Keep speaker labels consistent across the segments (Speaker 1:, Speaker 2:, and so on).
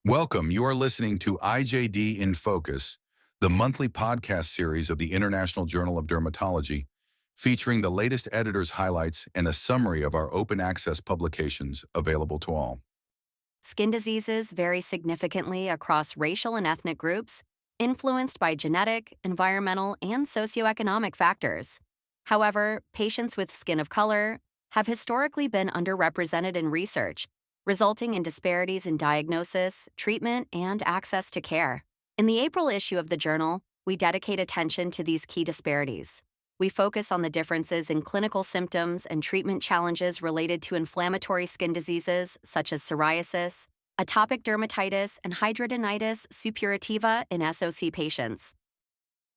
Speaker 1: Welcome. You are listening to IJD in Focus, the monthly podcast series of the International Journal of Dermatology, featuring the latest editor's highlights and a summary of our open access publications available to all.
Speaker 2: Skin diseases vary significantly across racial and ethnic groups, influenced by genetic, environmental, and socioeconomic factors. However, patients with skin of color have historically been underrepresented in research, resulting in disparities in diagnosis, treatment, and access to care. In the April issue of the journal, we dedicate attention to these key disparities. We focus on the differences in clinical symptoms and treatment challenges related to inflammatory skin diseases such as psoriasis, atopic dermatitis, and hidradenitis suppurativa in SOC patients.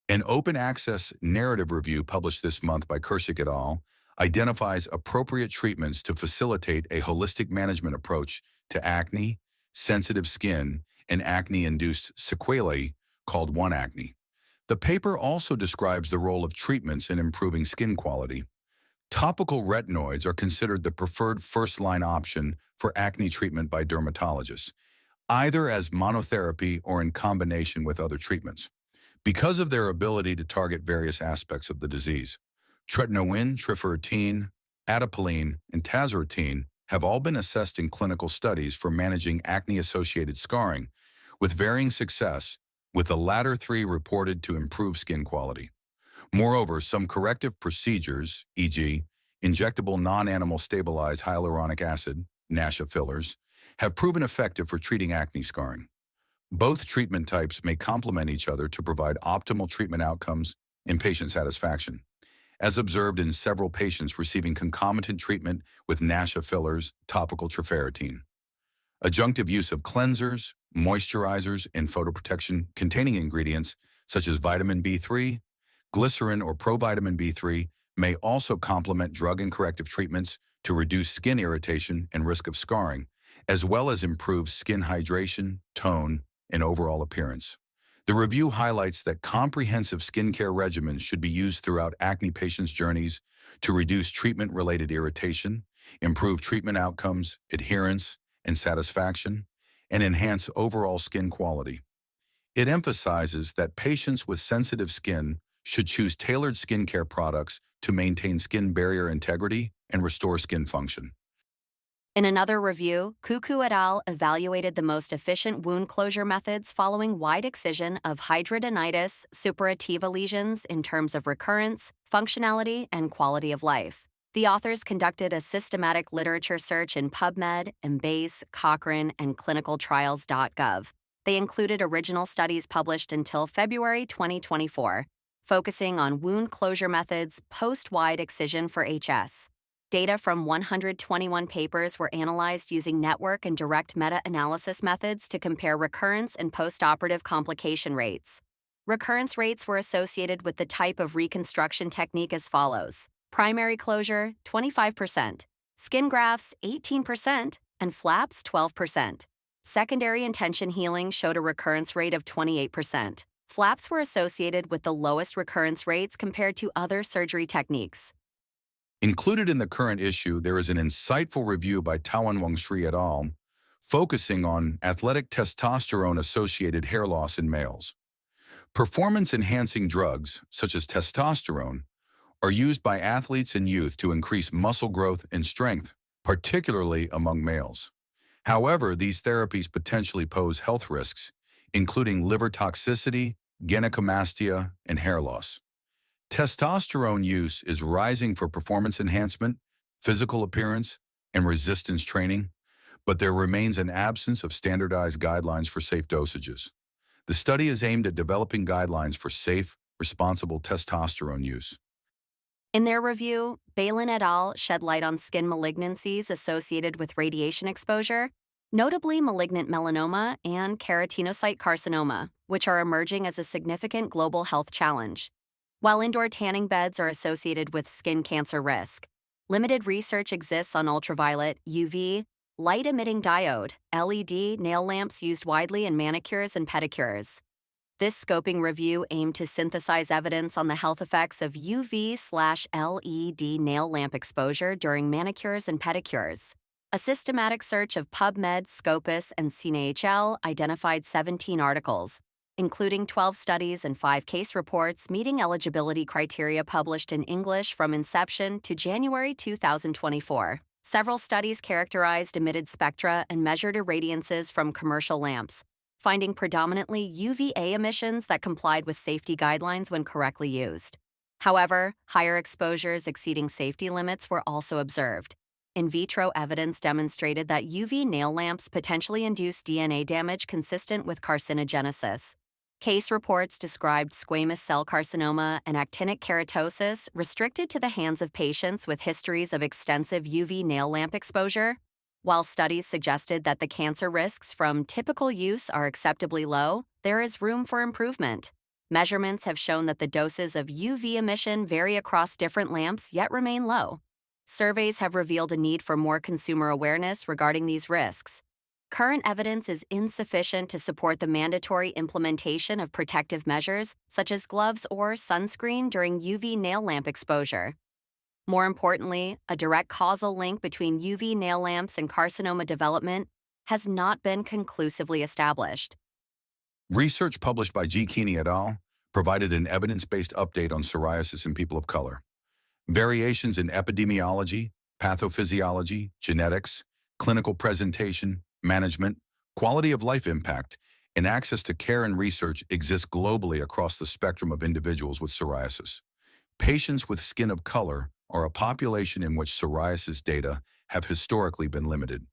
Speaker 1: An open access narrative review published this month by Kershik et al. Identifies appropriate treatments to facilitate a holistic management approach to acne, sensitive skin, and acne-induced sequelae called one acne. The paper also describes the role of treatments in improving skin quality. Topical retinoids are considered the preferred first-line option for acne treatment by dermatologists, either as monotherapy or in combination with other treatments, because of their ability to target various aspects of the disease. Tretinoin, trifarotene, adapalene, and tazarotene have all been assessed in clinical studies for managing acne-associated scarring, with varying success, with the latter three reported to improve skin quality. Moreover, some corrective procedures, e.g., injectable non-animal stabilized hyaluronic acid, (NASHA) fillers, have proven effective for treating acne scarring. Both treatment types may complement each other to provide optimal treatment outcomes and patient satisfaction, as observed in several patients receiving concomitant treatment with NASHA fillers, topical trifarotene. Adjunctive use of cleansers, moisturizers, and photoprotection-containing ingredients such as vitamin B3, glycerin, or provitamin B3 may also complement drug and corrective treatments to reduce skin irritation and risk of scarring, as well as improve skin hydration, tone, and overall appearance. The review highlights that comprehensive skincare regimens should be used throughout acne patients' journeys to reduce treatment-related irritation, improve treatment outcomes, adherence, and satisfaction, and enhance overall skin quality. It emphasizes that patients with sensitive skin should choose tailored skincare products to maintain skin barrier integrity and restore skin function.
Speaker 2: In another review, Cuckoo et al. Evaluated the most efficient wound closure methods following wide excision of hidradenitis suppurativa lesions in terms of recurrence, functionality, and quality of life. The authors conducted a systematic literature search in PubMed, Embase, Cochrane, and clinicaltrials.gov. They included original studies published until February 2024, focusing on wound closure methods post-wide excision for HS. Data from 121 papers were analyzed using network and direct meta-analysis methods to compare recurrence and postoperative complication rates. Recurrence rates were associated with the type of reconstruction technique as follows: primary closure, 25%, skin grafts, 18%, and flaps, 12%. Secondary intention healing showed a recurrence rate of 28%. Flaps were associated with the lowest recurrence rates compared to other surgery techniques.
Speaker 1: Included in the current issue, there is an insightful review by Tawan Sri et al. Focusing on athletic testosterone-associated hair loss in males. Performance-enhancing drugs, such as testosterone, are used by athletes and youth to increase muscle growth and strength, particularly among males. However, these therapies potentially pose health risks, including liver toxicity, gynecomastia, and hair loss. Testosterone use is rising for performance enhancement, physical appearance, and resistance training, but there remains an absence of standardized guidelines for safe dosages. The study is aimed at developing guidelines for safe, responsible testosterone use.
Speaker 2: In their review, Balin et al. Shed light on skin malignancies associated with radiation exposure, notably malignant melanoma and keratinocyte carcinoma, which are emerging as a significant global health challenge. While indoor tanning beds are associated with skin cancer risk, limited research exists on ultraviolet, UV, light-emitting diode, LED nail lamps used widely in manicures and pedicures. This scoping review aimed to synthesize evidence on the health effects of UV/LED nail lamp exposure during manicures and pedicures. A systematic search of PubMed, Scopus, and CNHL identified 17 articles, including 12 studies and 5 case reports meeting eligibility criteria published in English from inception to January 2024. Several studies characterized emitted spectra and measured irradiances from commercial lamps, finding predominantly UVA emissions that complied with safety guidelines when correctly used. However, higher exposures exceeding safety limits were also observed. In vitro evidence demonstrated that UV nail lamps potentially induce DNA damage consistent with carcinogenesis. Case reports described squamous cell carcinoma and actinic keratosis restricted to the hands of patients with histories of extensive UV nail lamp exposure. While studies suggested that the cancer risks from typical use are acceptably low, there is room for improvement. Measurements have shown that the doses of UV emission vary across different lamps yet remain low. Surveys have revealed a need for more consumer awareness regarding these risks. Current evidence is insufficient to support the mandatory implementation of protective measures, such as gloves or sunscreen during UV nail lamp exposure. More importantly, a direct causal link between UV nail lamps and carcinoma development has not been conclusively established.
Speaker 1: Research published by G. Keeney et al. Provided an evidence-based update on psoriasis in people of color. Variations in epidemiology, pathophysiology, genetics, clinical presentation, management, quality of life impact, and access to care and research exist globally across the spectrum of individuals with psoriasis. Patients with skin of color are a population in which psoriasis data have historically been limited.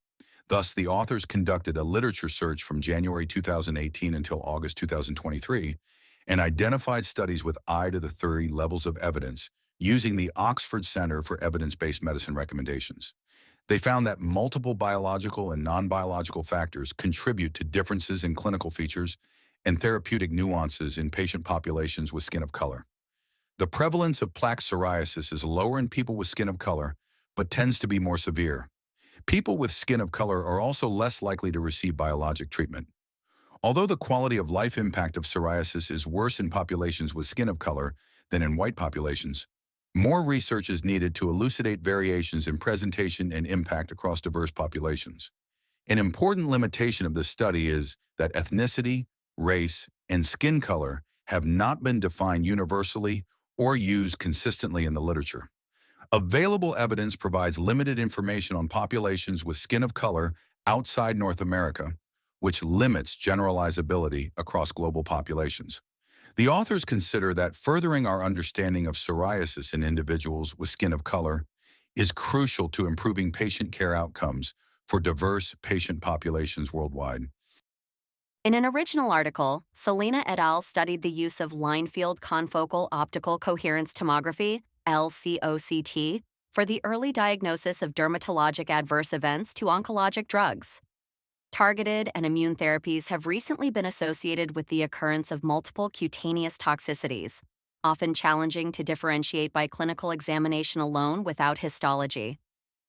Speaker 1: Thus, the authors conducted a literature search from January 2018 until August 2023 and identified studies with I to the 30 levels of evidence using the Oxford Center for Evidence-Based Medicine recommendations. They found that multiple biological and non-biological factors contribute to differences in clinical features and therapeutic nuances in patient populations with skin of color. The prevalence of plaque psoriasis is lower in people with skin of color, but tends to be more severe. People with skin of color are also less likely to receive biologic treatment. Although the quality of life impact of psoriasis is worse in populations with skin of color than in white populations, more research is needed to elucidate variations in presentation and impact across diverse populations. An important limitation of this study is that ethnicity, race, and skin color have not been defined universally or used consistently in the literature. Available evidence provides limited information on populations with skin of color outside North America, which limits generalizability across global populations. The authors consider that furthering our understanding of psoriasis in individuals with skin of color is crucial to improving patient care outcomes for diverse patient populations worldwide.
Speaker 2: In an original article, Solina et al. Studied the use of line-field confocal optical coherence tomography, LCOCT, for the early diagnosis of dermatologic adverse events to oncologic drugs. Targeted and immune therapies have recently been associated with the occurrence of multiple cutaneous toxicities, often challenging to differentiate by clinical examination alone without histology.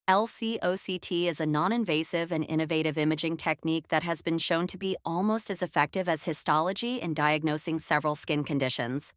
Speaker 2: LCOCT is a non-invasive and innovative imaging technique that has been shown to be almost as effective as histology in diagnosing several skin conditions.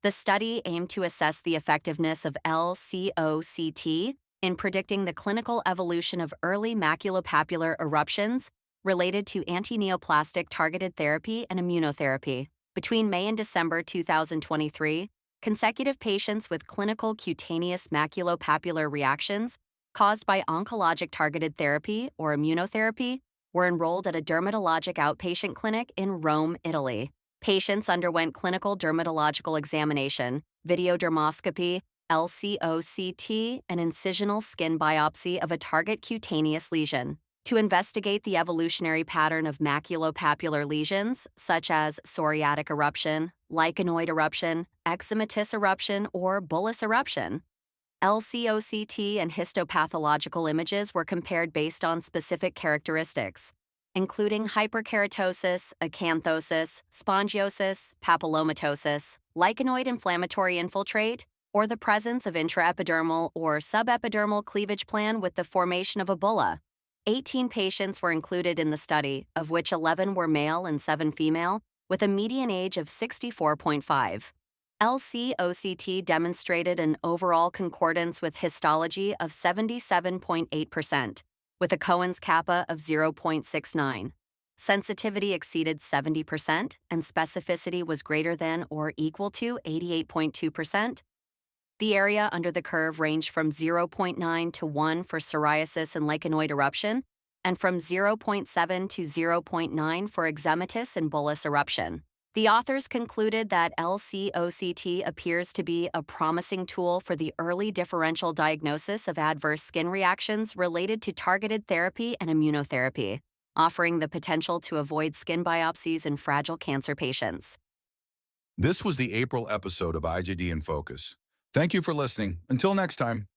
Speaker 2: The study aimed to assess the effectiveness of LCOCT in predicting the clinical evolution of early maculopapular eruptions related to anti-neoplastic targeted therapy and immunotherapy. Between May and December 2023, consecutive patients with clinical cutaneous maculopapular reactions caused by oncologic targeted therapy or immunotherapy were enrolled at a dermatologic outpatient clinic in Rome, Italy. Patients underwent clinical dermatological examination, videodermoscopy, LCOCT, and incisional skin biopsy of a target cutaneous lesion to investigate the evolutionary pattern of maculopapular lesions, such as psoriatic eruption, lichenoid eruption, eczematous eruption, or bullous eruption. LCOCT and histopathological images were compared based on specific characteristics, including hyperkeratosis, acanthosis, spongiosis, papillomatosis, lichenoid inflammatory infiltrate, or the presence of intraepidermal or subepidermal cleavage plan with the formation of a bulla. 18 patients were included in the study, of which 11 were male and 7 female, with a median age of 64.5. LCOCT demonstrated an overall concordance with histology of 77.8%, with a Cohen's kappa of 0.69. Sensitivity exceeded 70%, and specificity was greater than or equal to 88.2%. The area under the curve ranged from 0.9 to 1 for psoriasis and lichenoid eruption, and from 0.7 to 0.9 for eczematous and bullous eruption. The authors concluded that LCOCT appears to be a promising tool for the early differential diagnosis of adverse skin reactions related to targeted therapy and immunotherapy, offering the potential to avoid skin biopsies in fragile cancer patients.
Speaker 1: This was the April episode of IJD in Focus. Thank you for listening. Until next time.